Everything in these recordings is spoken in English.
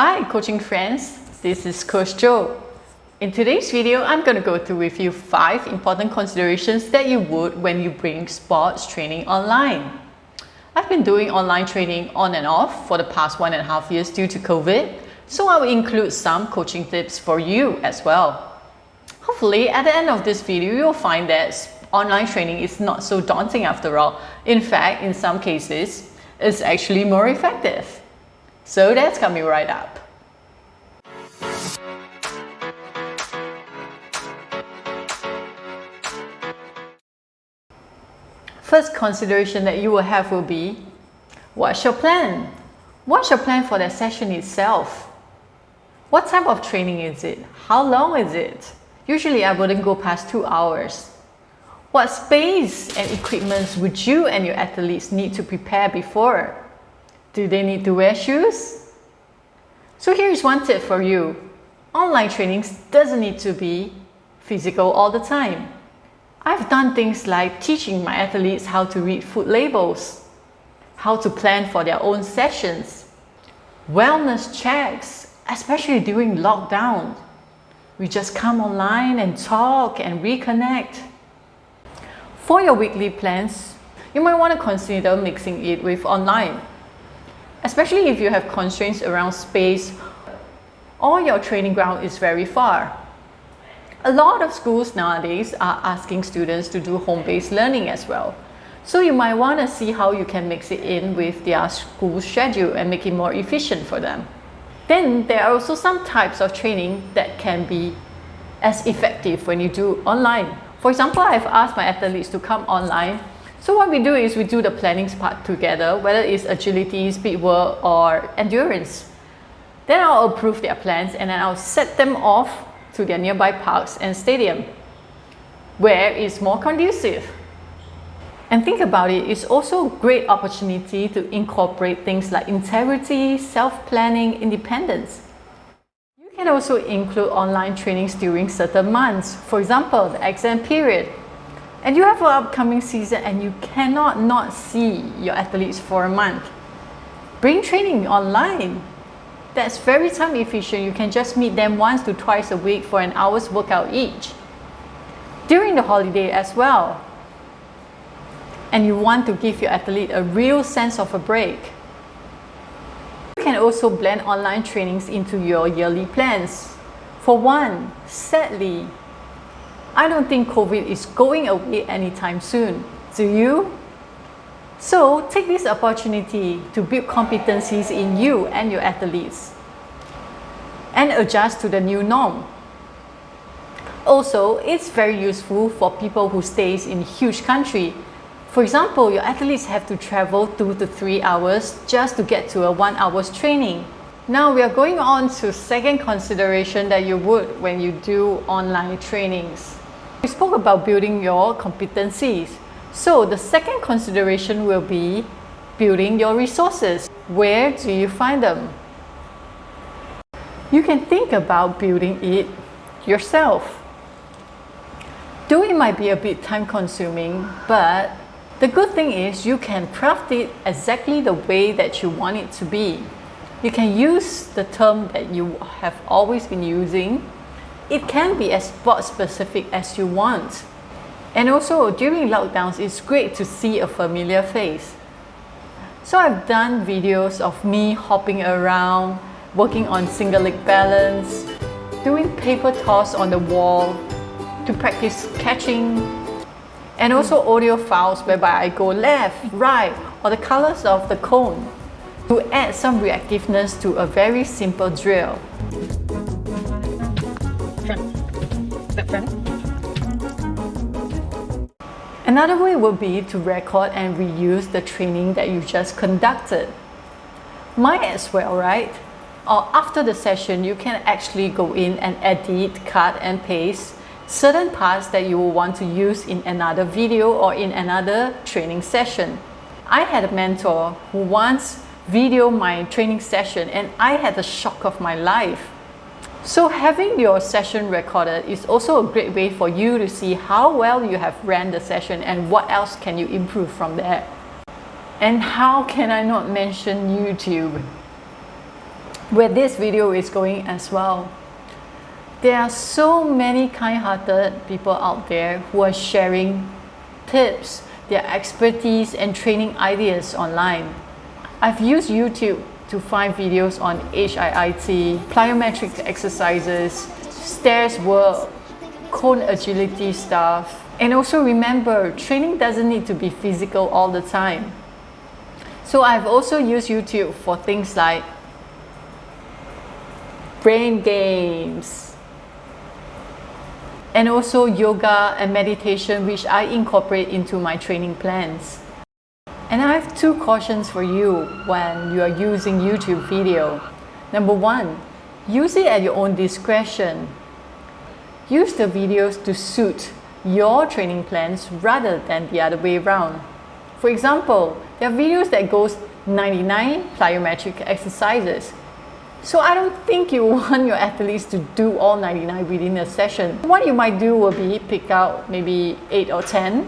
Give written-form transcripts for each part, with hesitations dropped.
Hi coaching friends, this is Coach Joe. In today's video, I'm going to go through with you 5 important considerations that you would when you bring sports training online. I've been doing online training on and off for the past 1.5 years due to COVID, so I will include some coaching tips for you as well. Hopefully, at the end of this video, you'll find that online training is not so daunting after all. In fact, in some cases, it's actually more effective. So that's coming right up. First consideration that you will have will be, what's your plan? What's your plan for that session itself? What type of training is it? How long is it? Usually I wouldn't go past 2 hours. What space and equipment would you and your athletes need to prepare before? Do they need to wear shoes? So here's one tip for you. Online training doesn't need to be physical all the time. I've done things like teaching my athletes how to read food labels, how to plan for their own sessions, wellness checks, especially during lockdown. We just come online and talk and reconnect. For your weekly plans, you might want to consider mixing it with online, especially if you have constraints around space or your training ground is very far. A lot of schools nowadays are asking students to do home-based learning as well. So you might want to see how you can mix it in with their school schedule and make it more efficient for them. Then there are also some types of training that can be as effective when you do online. For example, I've asked my athletes to come online. So what we do is we do the planning part together, whether it's agility, speed work, or endurance. Then I'll approve their plans and then I'll set them off to their nearby parks and stadium, where it's more conducive. And think about it, it's also a great opportunity to incorporate things like integrity, self-planning, independence. You can also include online trainings during certain months, for example, the exam period. And you have an upcoming season and you cannot not see your athletes for a month. Bring training online. That's very time efficient. You can just meet them once to twice a week for an hour's workout each. During the holiday as well. And you want to give your athlete a real sense of a break. You can also blend online trainings into your yearly plans. For one, sadly, I don't think COVID is going away anytime soon. Do you? So take this opportunity to build competencies in you and your athletes and adjust to the new norm. Also, it's very useful for people who stays in huge country. For example, your athletes have to travel 2 to 3 hours just to get to a 1 hour's training. Now we are going on to second consideration that you would when you do online trainings. We spoke about building your competencies. So the second consideration will be building your resources. Where do you find them? You can think about building it yourself. Though it might be a bit time consuming, but the good thing is you can craft it exactly the way that you want it to be. You can use the term that you have always been using. It can be as sport specific as you want. And also during lockdowns, it's great to see a familiar face. So I've done videos of me hopping around, working on single leg balance, doing paper toss on the wall to practice catching, and also audio files whereby I go left, right, or the colors of the cone to add some reactiveness to a very simple drill. Another way would be to record and reuse the training that you just conducted. Might as well, right? Or after the session, you can actually go in and edit, cut and paste certain parts that you will want to use in another video or in another training session. I had a mentor who once videoed my training session and I had the shock of my life. So having your session recorded is also a great way for you to see how well you have ran the session and what else can you improve from there. And how can I not mention YouTube? where this video is going as well. There are so many kind-hearted people out there who are sharing tips, their expertise and training ideas online. I've used YouTube to find videos on HIIT, plyometric exercises, stairs work, cone agility stuff. And also remember, training doesn't need to be physical all the time. So I've also used YouTube for things like brain games, and also yoga and meditation, which I incorporate into my training plans. And I have two cautions for you when you are using YouTube video. Number one, use it at your own discretion. Use the videos to suit your training plans rather than the other way around. For example, there are videos that goes 99 plyometric exercises. So I don't think you want your athletes to do all 99 within a session. What you might do will be pick out maybe 8 or 10,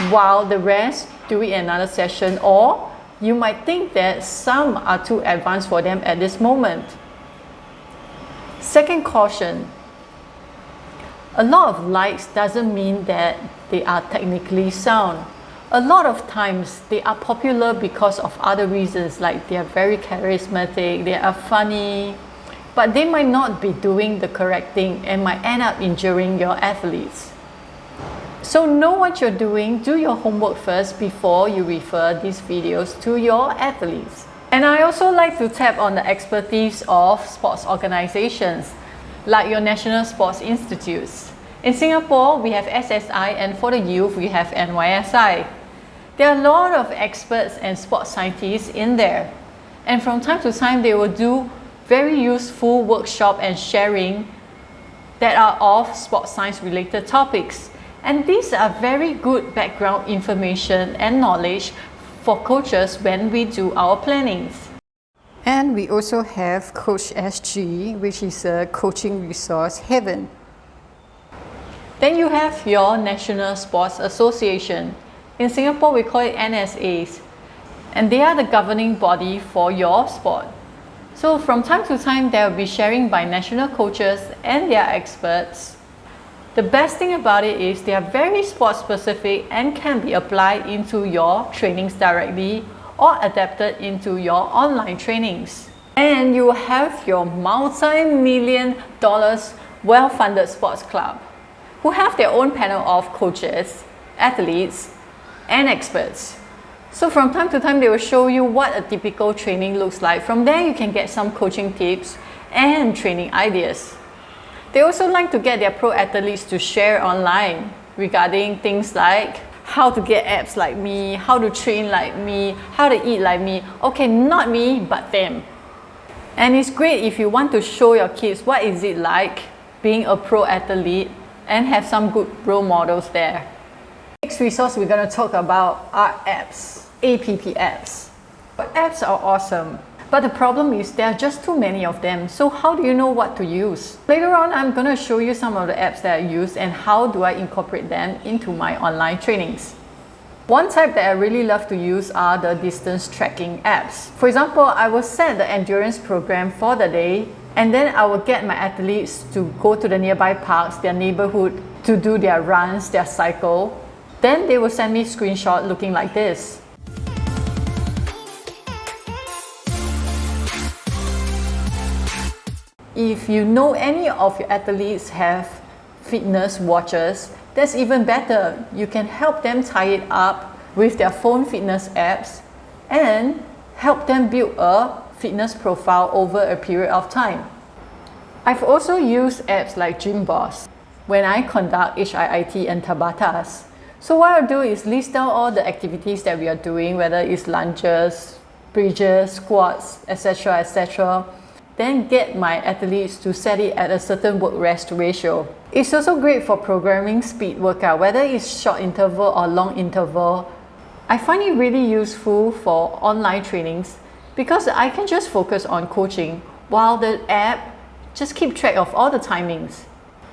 while the rest do it in another session, or you might think that some are too advanced for them at this moment. Second caution, a lot of likes doesn't mean that they are technically sound. A lot of times they are popular because of other reasons, like they are very charismatic, they are funny, but they might not be doing the correct thing and might end up injuring your athletes. So know what you're doing, do your homework first before you refer these videos to your athletes. And I also like to tap on the expertise of sports organizations, like your National Sports Institutes. In Singapore, we have SSI, and for the youth, we have NYSI. There are a lot of experts and sports scientists in there. And from time to time, they will do very useful workshop and sharing that are of sports science related topics. And these are very good background information and knowledge for coaches when we do our plannings. And we also have Coach SG, which is a coaching resource heaven. Then you have your National Sports Association. In Singapore, we call it NSAs, and they are the governing body for your sport. So from time to time, there will be sharing by national coaches and their experts. The best thing about it is they are very sport specific and can be applied into your trainings directly or adapted into your online trainings. And you have your multi-million dollars well-funded sports club who have their own panel of coaches, athletes, and experts. So from time to time, they will show you what a typical training looks like. From there, you can get some coaching tips and training ideas. They also like to get their pro athletes to share online regarding things like how to get abs like me, how to train like me, how to eat like me. Okay, not me, but them. And it's great if you want to show your kids what is it like being a pro athlete and have some good role models there. Next resource we're going to talk about are apps, APP apps. Apps are awesome, but the problem is there are just too many of them. So how do you know what to use? Later on, I'm going to show you some of the apps that I use and how do I incorporate them into my online trainings. One type that I really love to use are the distance tracking apps. For example, I will set the endurance program for the day, and then I will get my athletes to go to the nearby parks, their neighborhood, to do their runs, their cycle. Then they will send me a screenshot looking like this. If you know any of your athletes have fitness watches, that's even better. You can help them tie it up with their phone fitness apps and help them build a fitness profile over a period of time. I've also used apps like Gymboss when I conduct HIIT and Tabatas. So what I'll do is list down all the activities that we are doing, whether it's lunges, bridges, squats, etc., etc. Then get my athletes to set it at a certain work-rest ratio. It's also great for programming speed workout, whether it's short interval or long interval. I find it really useful for online trainings because I can just focus on coaching while the app just keep track of all the timings.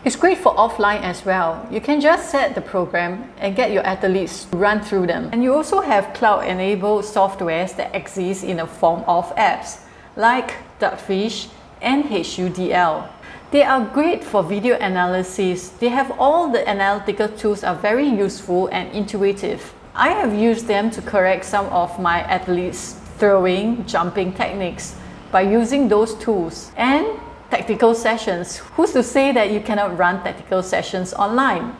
It's great for offline as well. You can just set the program and get your athletes to run through them. And you also have cloud-enabled softwares that exist in the form of apps, like Duckfish and HUDL. They are great for video analysis. They have all the analytical tools are very useful and intuitive. I have used them to correct some of my athletes' throwing, jumping techniques by using those tools. And tactical sessions. Who's to say that you cannot run tactical sessions online?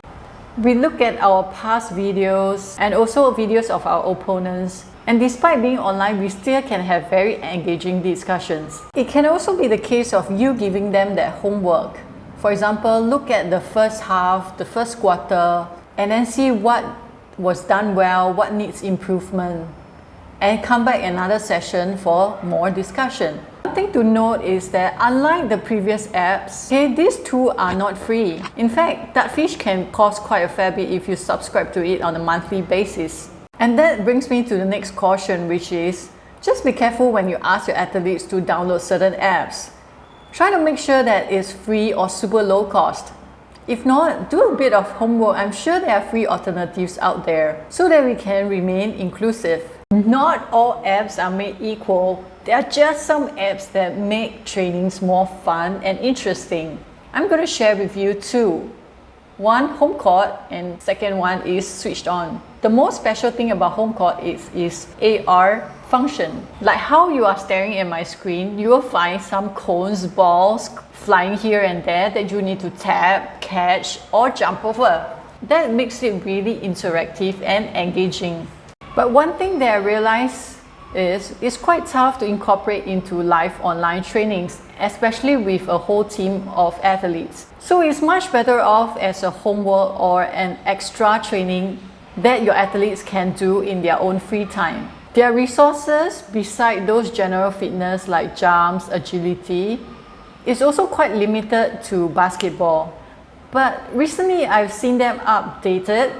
We look at our past videos and also videos of our opponents. And despite being online, we still can have very engaging discussions. It can also be the case of you giving them their homework. For example, look at the first half, the first quarter, and then see what was done well, what needs improvement, and come back another session for more discussion. One thing to note is that unlike the previous apps, these two are not free. In fact, Duckfish can cost quite a fair bit if you subscribe to it on a monthly basis. And that brings me to the next caution, which is just be careful when you ask your athletes to download certain apps. Try to make sure that it's free or super low cost. If not, do a bit of homework. I'm sure there are free alternatives out there so that we can remain inclusive. Not all apps are made equal. There are just some apps that make trainings more fun and interesting. I'm going to share with you two. One, home court, and second one is switched on. The most special thing about home court is AR function. Like how you are staring at my screen, you will find some cones, balls flying here and there that you need to tap, catch, or jump over. That makes it really interactive and engaging. But one thing that I realized is it's quite tough to incorporate into live online trainings, especially with a whole team of athletes. So it's much better off as a homework or an extra training that your athletes can do in their own free time. Their resources, beside those general fitness like jumps, agility, is also quite limited to basketball. But recently I've seen them updated,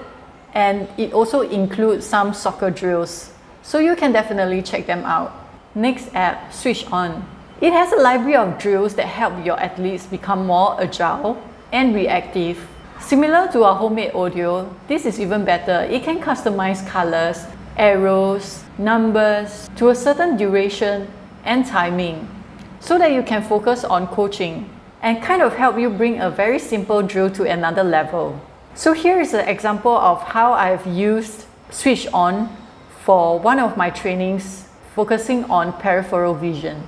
and it also includes some soccer drills. So you can definitely check them out. Next app, Switch On. It has a library of drills that help your athletes become more agile and reactive. Similar to our homemade audio, this is even better. It can customize colors, arrows, numbers to a certain duration and timing so that you can focus on coaching and kind of help you bring a very simple drill to another level. So here is an example of how I've used Switch On for one of my trainings focusing on peripheral vision.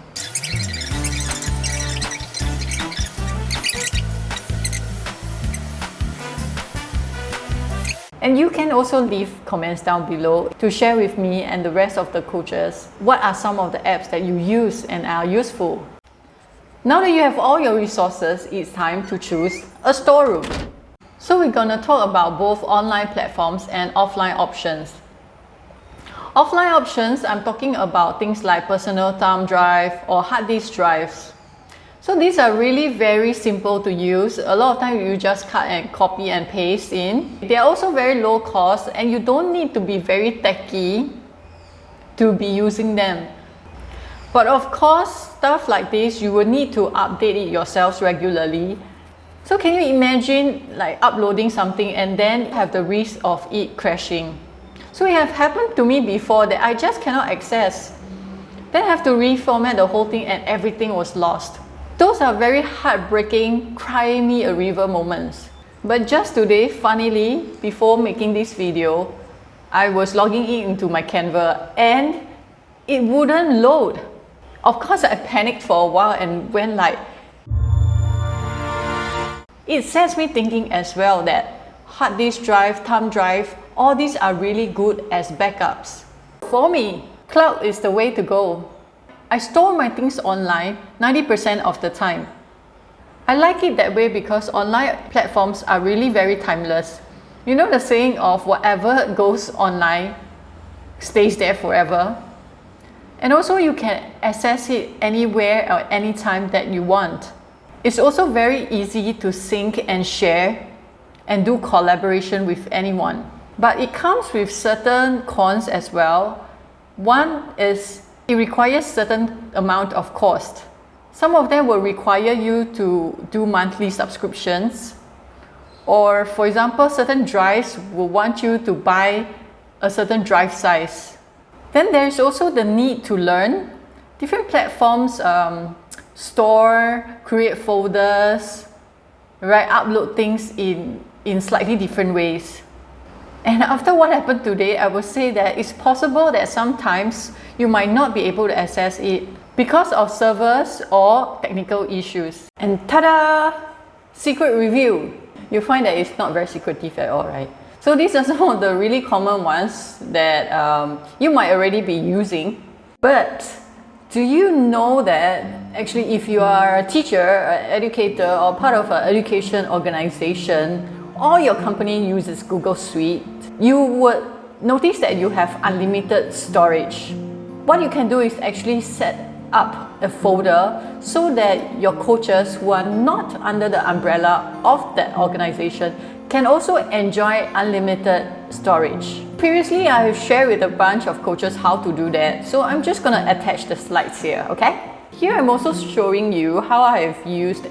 And you can also leave comments down below to share with me and the rest of the coaches what are some of the apps that you use and are useful. Now that you have all your resources, it's time to choose a storeroom. So we're gonna talk about both online platforms and offline options. Offline options, I'm talking about things like personal thumb drive or hard disk drives. So these are really very simple to use. A lot of times you just cut and copy and paste in. They are also very low cost and you don't need to be very techy to be using them. But of course, stuff like this, you will need to update it yourselves regularly. So can you imagine like uploading something and then have the risk of it crashing? So it have happened to me before that I just cannot access. Then I have to reformat the whole thing and everything was lost. Those are very heartbreaking, cry me a river moments. But just today, funnily, before making this video, I was logging in into my Canva and it wouldn't load. Of course, I panicked for a while and went like... It sets me thinking as well that hard disk drive, thumb drive, all these are really good as backups. For me, cloud is the way to go. I store my things online 90% of the time. I like it that way because online platforms are really very timeless. You know the saying of whatever goes online stays there forever? And also you can access it anywhere or anytime that you want. It's also very easy to sync and share and do collaboration with anyone. But it comes with certain cons as well. One is it requires certain amount of cost. Some of them will require you to do monthly subscriptions. Or for example, certain drives will want you to buy a certain drive size. Then there's also the need to learn Different platforms store, create folders, right? Upload things in slightly different ways. And after what happened today, I would say that it's possible that sometimes you might not be able to access it because of servers or technical issues. And ta-da! Secret review. You'll find that it's not very secretive at all, right? So these are some of the really common ones that you might already be using. But do you know that actually if you are a teacher, an educator, or part of an education organization, or your company uses Google Suite, you would notice that you have unlimited storage. What you can do is actually set up a folder so that your coaches who are not under the umbrella of that organization can also enjoy unlimited storage. Previously, I have shared with a bunch of coaches how to do that, so I'm just gonna attach the slides here, okay? Here I'm also showing you how I have used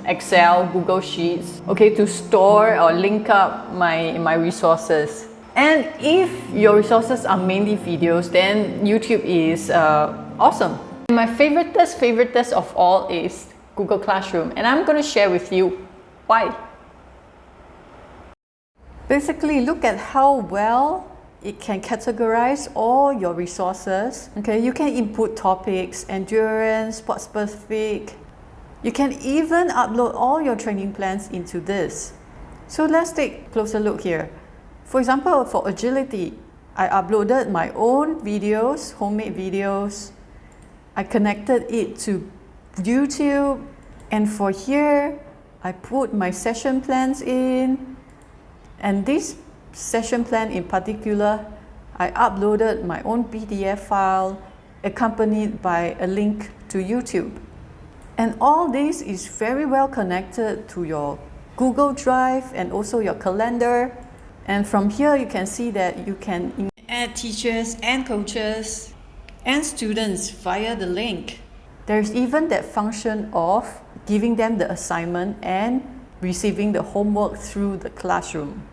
Excel, Google Sheets, okay, to store or link up my resources. And if your resources are mainly videos, then YouTube is awesome. My favoriteest of all is Google Classroom, and I'm going to share with you why. Basically, look at how well it can categorize all your resources. Okay, you can input topics, endurance, sport specific. You can even upload all your training plans into this. So let's take a closer look here. For example, for agility, I uploaded my own videos, homemade videos. I connected it to YouTube, and for here, I put my session plans in. And this session plan in particular, I uploaded my own PDF file accompanied by a link to YouTube. And all this is very well connected to your Google Drive and also your calendar. And from here, you can see that you can add teachers and coaches and students via the link. There's even that function of giving them the assignment and receiving the homework through the classroom.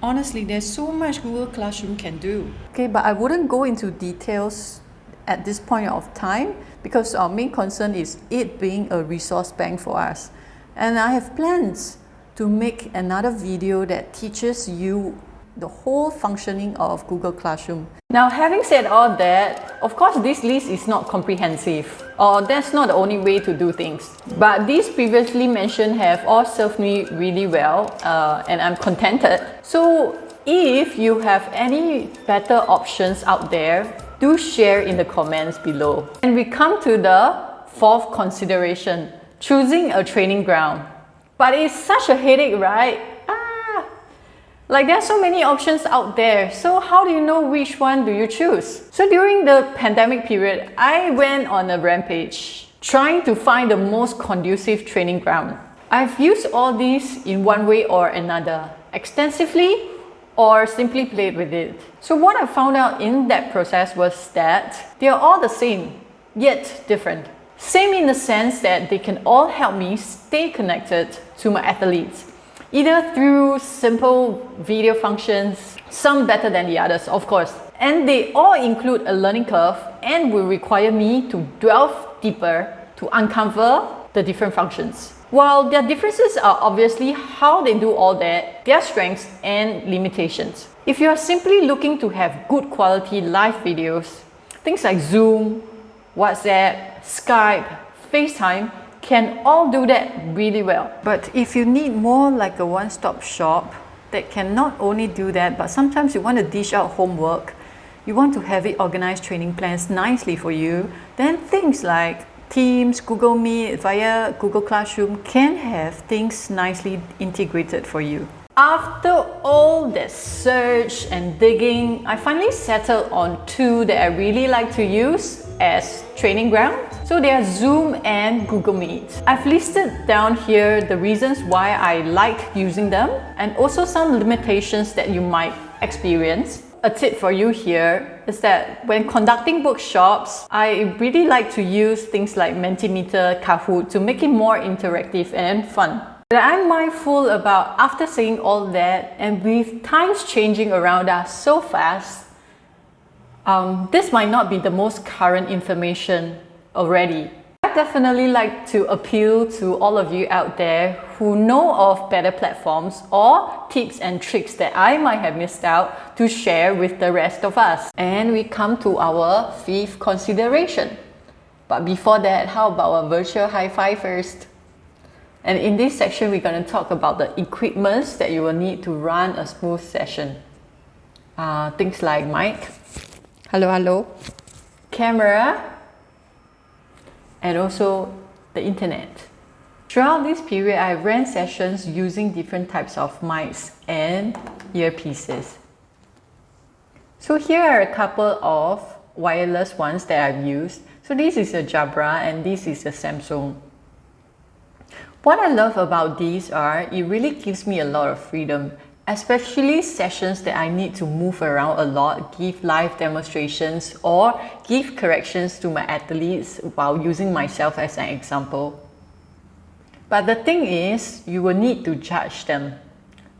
Honestly, there's so much Google Classroom can do. Okay, but I wouldn't go into details at this point of time because our main concern is it being a resource bank for us. And I have plans to make another video that teaches you the whole functioning of Google Classroom. Now, having said all that, of course, this list is not comprehensive, or that's not the only way to do things. But these previously mentioned have all served me really well, and I'm contented. So if you have any better options out there, do share in the comments below. And we come to the fourth consideration, choosing a training ground. But it's such a headache, right? Like there are so many options out there. So how do you know which one do you choose? So during the pandemic period, I went on a rampage trying to find the most conducive training ground. I've used all these in one way or another, extensively or simply played with it. So what I found out in that process was that they are all the same, yet different. Same in the sense that they can all help me stay connected to my athletes, either through simple video functions, some better than the others, of course. And they all include a learning curve and will require me to delve deeper to uncover the different functions. While their differences are obviously how they do all that, their strengths and limitations. If you are simply looking to have good quality live videos, things like Zoom, WhatsApp, Skype, FaceTime can all do that really well. But if you need more like a one-stop shop that can not only do that, but sometimes you want to dish out homework, you want to have it organized training plans nicely for you, then things like Teams, Google Meet via Google Classroom can have things nicely integrated for you. After all that search and digging, I finally settled on two that I really like to use as training ground. So they are Zoom and Google Meet. I've listed down here the reasons why I like using them and also some limitations that you might experience. A tip for you here is that when conducting workshops, I really like to use things like Mentimeter, Kahoot to make it more interactive and fun. But I'm mindful about after saying all that and with times changing around us so fast, This might not be the most current information already. I definitely like to appeal to all of you out there who know of better platforms or tips and tricks that I might have missed out to share with the rest of us. And we come to our fifth consideration. But before that, how about a virtual high five first? And in this section, we're going to talk about the equipments that you will need to run a smooth session. Things like mic, hello, camera, and also the internet. Throughout this period, I ran sessions using different types of mics and earpieces. So here are a couple of wireless ones that I've used. So this is a Jabra and this is a Samsung. What I love about these are, it really gives me a lot of freedom, especially sessions that I need to move around a lot, give live demonstrations or give corrections to my athletes while using myself as an example. But the thing is, you will need to judge them.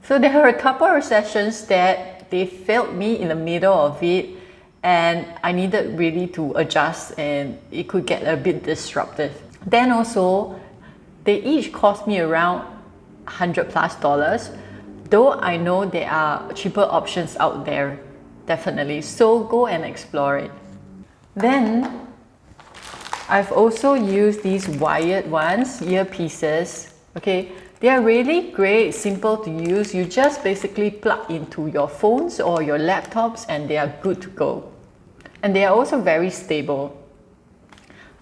So there were a couple of sessions that they failed me in the middle of it and I needed really to adjust and it could get a bit disruptive. Then also, they each cost me around $100+, though I know there are cheaper options out there, definitely. So go and explore it. Then I've also used these wired ones, earpieces. Okay, they are really great, simple to use. You just basically plug into your phones or your laptops and they are good to go. And they are also very stable.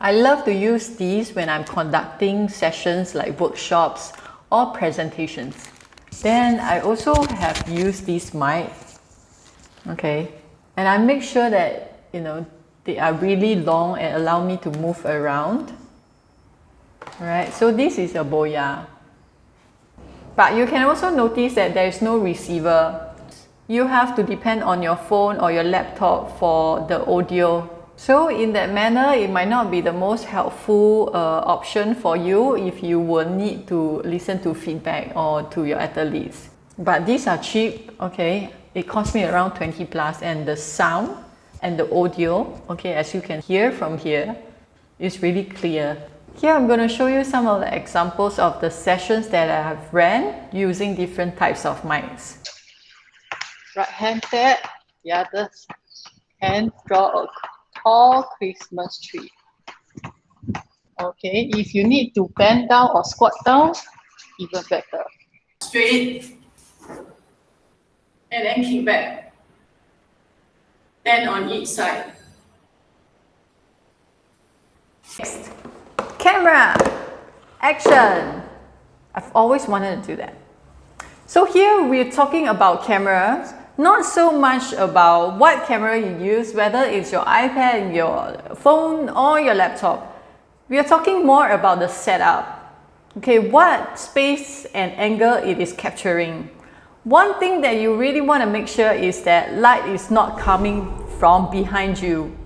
I love to use these when I'm conducting sessions like workshops or presentations. Then I also have used these mics, okay, and I make sure that, they are really long and allow me to move around. Alright, so this is a Boya. But you can also notice that there is no receiver. You have to depend on your phone or your laptop for the audio. So in that manner, it might not be the most helpful option for you if you will need to listen to feedback or to your athletes. But these are cheap, okay? It cost me around $20+, and the sound and the audio, okay, as you can hear from here, is really clear. Here I'm going to show you some of the examples of the sessions that I have ran using different types of mics. Right hand set, the other hand draw a tall Christmas tree. Okay, if you need to bend down or squat down, even better. Straight, and then kick back. Then on each side. Next, camera, action. I've always wanted to do that. So here we're talking about cameras. Not so much about what camera you use, whether it's your iPad, your phone, or your laptop. We are talking more about the setup. Okay, what space and angle it is capturing. One thing that you really want to make sure is that light is not coming from behind you.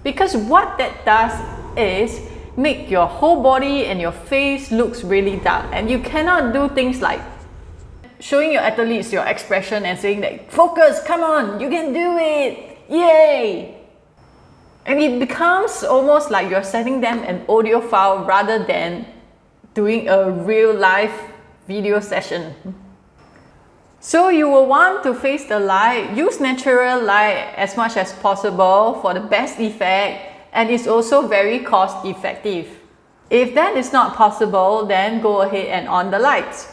Because what that does is make your whole body and your face looks really dark. And you cannot do things like showing your athletes your expression and saying that, focus, come on, you can do it, yay! And it becomes almost like you're sending them an audio file rather than doing a real live video session. So you will want to face the light, use natural light as much as possible for the best effect, and it's also very cost effective. If that is not possible, then go ahead and on the lights.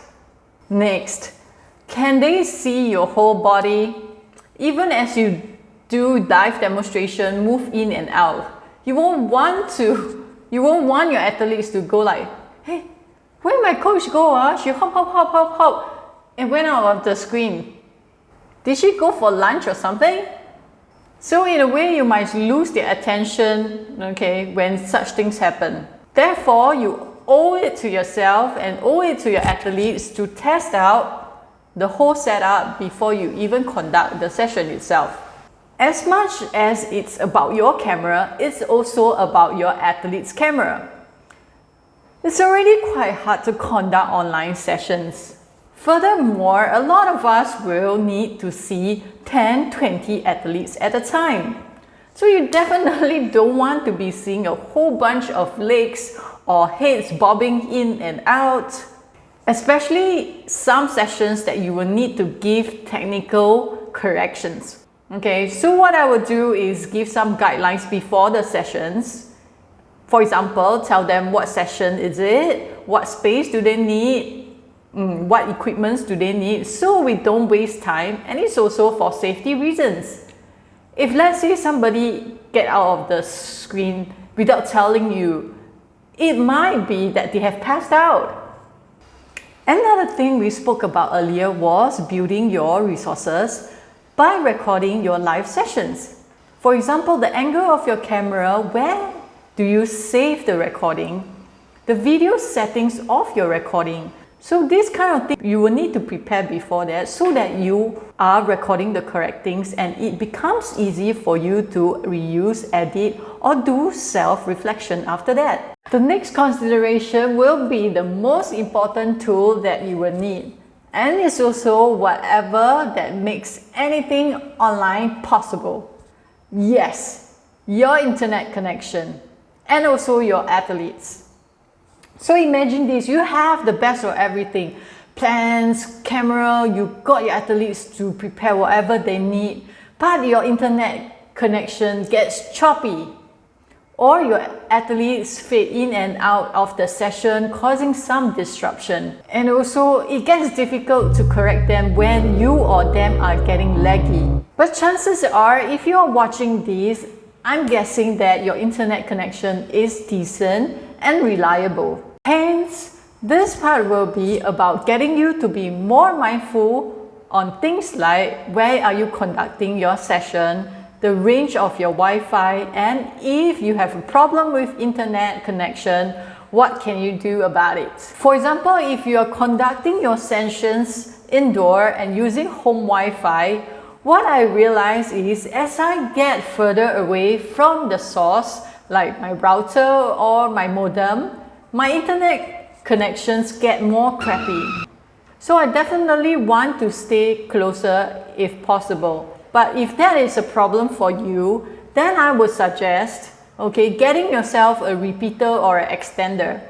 Next, can they see your whole body? Even as you do live demonstration, move in and out. You won't want your athletes to go like, hey, where my coach go? She hop, hop, hop, hop, hop, and went out of the screen. Did she go for lunch or something? So in a way, you might lose their attention, okay, when such things happen. Therefore, you owe it to yourself and owe it to your athletes to test out the whole setup before you even conduct the session itself. As much as it's about your camera, it's also about your athlete's camera. It's already quite hard to conduct online sessions. Furthermore, a lot of us will need to see 10, 20 athletes at a time. So you definitely don't want to be seeing a whole bunch of legs or heads bobbing in and out, especially some sessions that you will need to give technical corrections. Okay, so what I will do is give some guidelines before the sessions. For example, tell them what session is it, what space do they need, what equipments do they need, so we don't waste time, and it's also for safety reasons. If let's say somebody get out of the screen without telling you, it might be that they have passed out. Another thing we spoke about earlier was building your resources by recording your live sessions. For example, the angle of your camera, where do you save the recording, the video settings of your recording. So this kind of thing you will need to prepare before that, so that you are recording the correct things and it becomes easy for you to reuse, edit, or do self-reflection after that. The next consideration will be the most important tool that you will need. And it's also whatever that makes anything online possible. Yes, your internet connection and also your athletes. So imagine this, you have the best of everything. Plans, camera, you got your athletes to prepare whatever they need, but your internet connection gets choppy. Or your athletes fade in and out of the session, causing some disruption. And also, it gets difficult to correct them when you or them are getting laggy. But chances are, if you are watching this, I'm guessing that your internet connection is decent and reliable. Hence, this part will be about getting you to be more mindful on things like where are you conducting your session, the range of your Wi-Fi, and if you have a problem with internet connection, what can you do about it? For example, if you are conducting your sessions indoor and using home Wi-Fi, what I realize is as I get further away from the source, like my router or my modem, my internet connections get more crappy. So I definitely want to stay closer if possible. But if that is a problem for you, then I would suggest, getting yourself a repeater or an extender.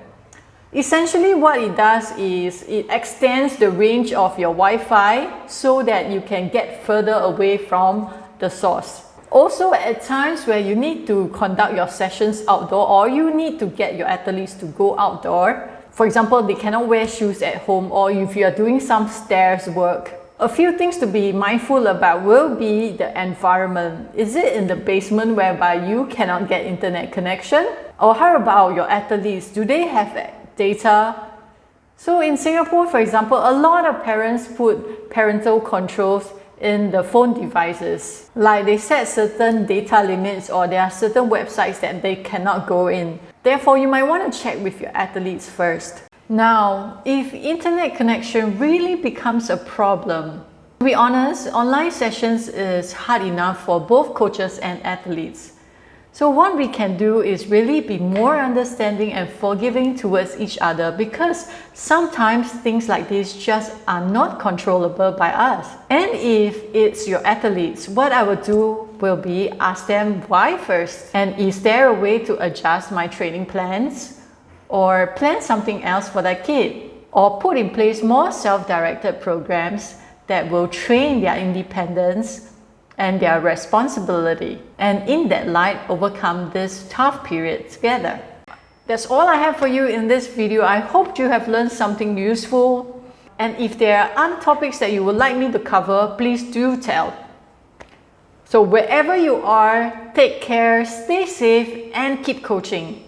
Essentially what it does is it extends the range of your Wi-Fi so that you can get further away from the source. Also, at times where you need to conduct your sessions outdoor or you need to get your athletes to go outdoor, for example, they cannot wear shoes at home, or if you are doing some stairs work, a few things to be mindful about will be the environment. Is it in the basement whereby you cannot get internet connection? Or how about your athletes? Do they have data? So in Singapore, for example, a lot of parents put parental controls in the phone devices. Like they set certain data limits, or there are certain websites that they cannot go in. Therefore, you might want to check with your athletes first. Now, if internet connection really becomes a problem, to be honest, online sessions is hard enough for both coaches and athletes. So what we can do is really be more understanding and forgiving towards each other, because sometimes things like this just are not controllable by us. And if it's your athletes, what I will do will be ask them why first. And is there a way to adjust my training plans? Or plan something else for that kid? Or put in place more self-directed programs that will train their independence and their responsibility, and in that light overcome this tough period together. That's all I have for you in this video. I hope you have learned something useful, and if there are other topics that you would like me to cover, please do tell. So wherever you are, take care, stay safe, and keep coaching.